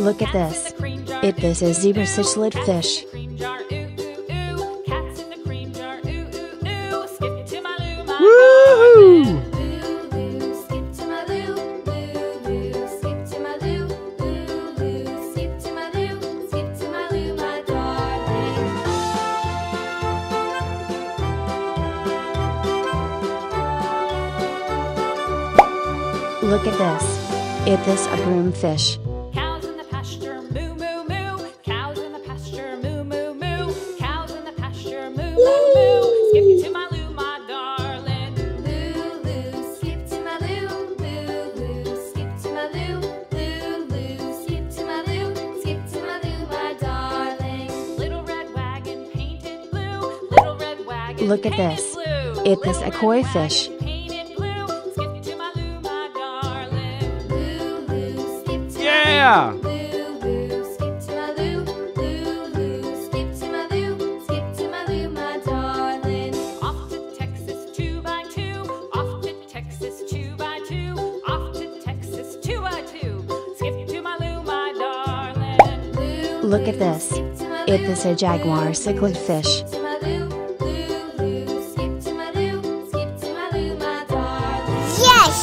Look at this. This is zebra cichlid fish. Woohoo! Look at this. This a broom fish. Cows in the pasture, moo moo moo. Cows in the pasture, moo moo moo. Cows in the pasture, moo moo moo. Skip to my loo, my darling. Loo loo, skip to my loo. Loo loo, skip to my loo. Loo loo, skip to my loo. Skip to my loo, my darling. Little red wagon painted blue. Little red wagon. Look at this. This a koi fish. Yeah! Look at this. This a jaguar cichlid fish. Yes!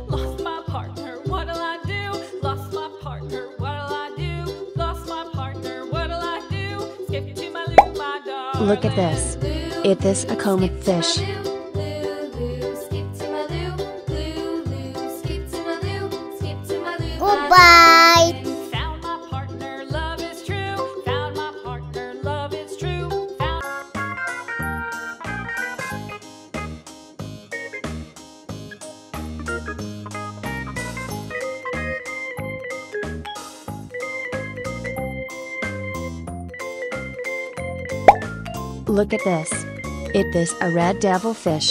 Lost my partner, what'll I do? Lost my partner, what'll I do? Lost my partner, what'll I do? Skip to my loo, my darling. Look at this. This a comet fish. Goodbye! Found my partner, love is true. Found my partner, love is true. Look at this. This a red devil fish.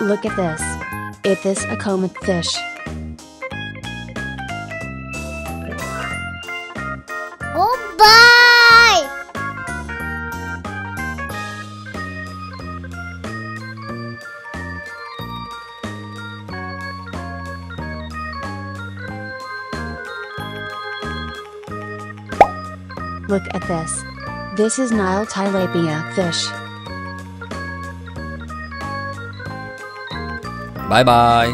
Look at this. This a comet fish. Goodbye! Look at this. This is Nile tilapia fish. Bye bye!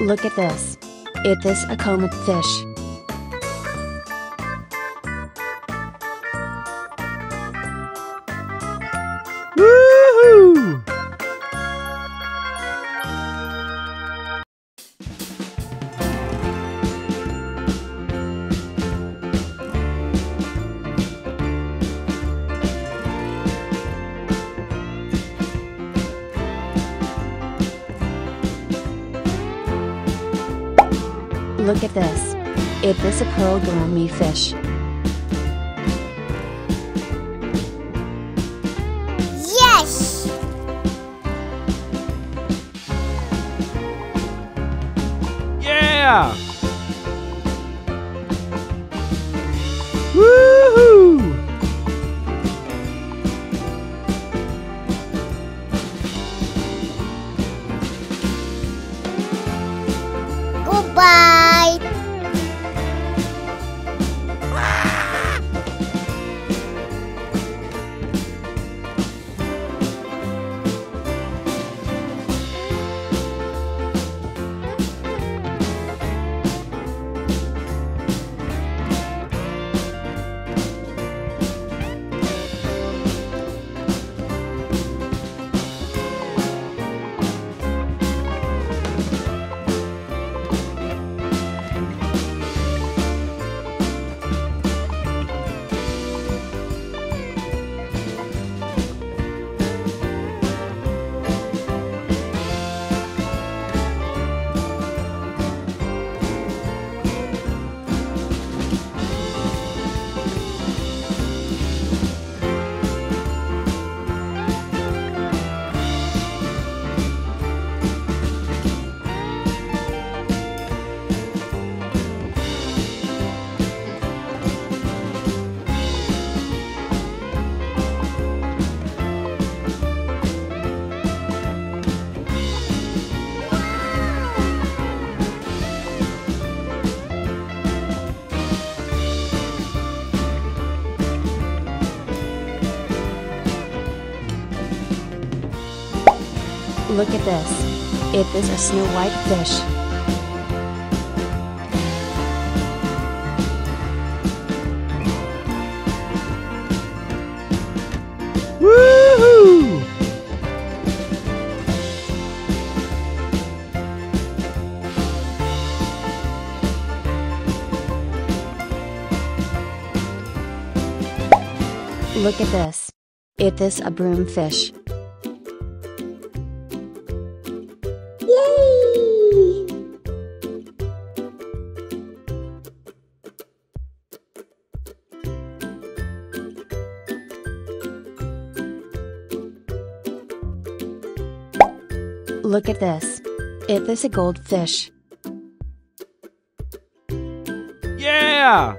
Look at this. This a comet fish. Woohoo! Look at this. This a pearl gourami fish. Yes! Yeah! Woohoo! Goodbye! Look at this. It is a snow white fish. Woohoo! Look at this. It is a broomfish. Yay! Look at this. It is a goldfish. Yeah!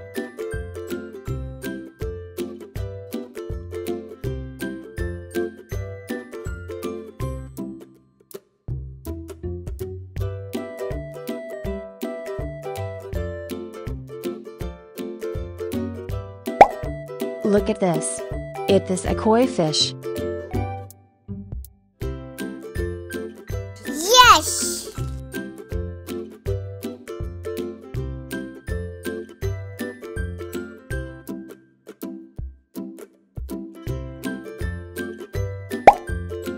Look at this. It is a koi fish. Yes!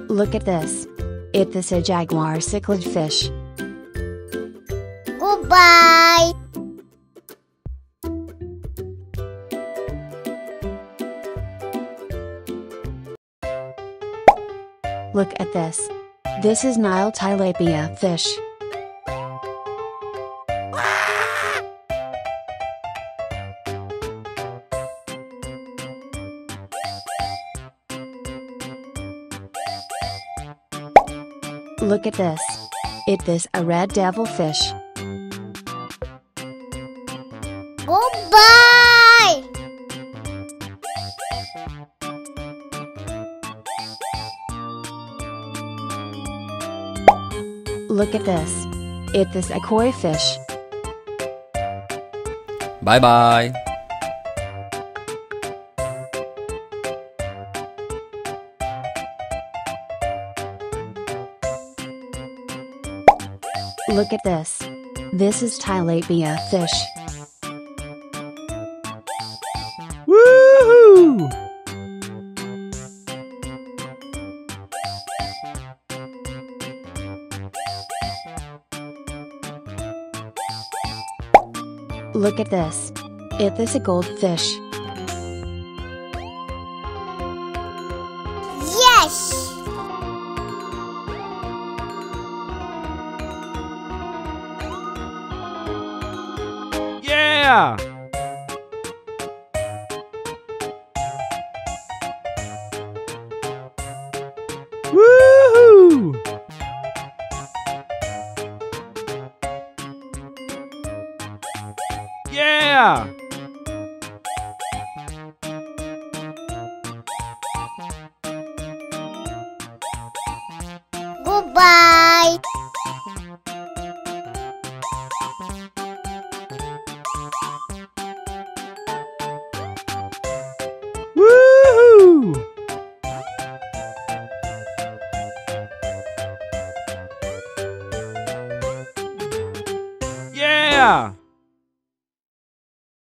Look at this. It is a jaguar cichlid fish. Goodbye! Look at this. This is Nile tilapia fish. Look at this. It is a red devilfish. Goodbye! Look at this. It is a koi fish. Bye bye. Look at this. This is tilapia fish. Woohoo! Look at this. It is a goldfish. Yes! Yeah! Woohoo! Yeah! Goodbye! Woohoo! Yeah!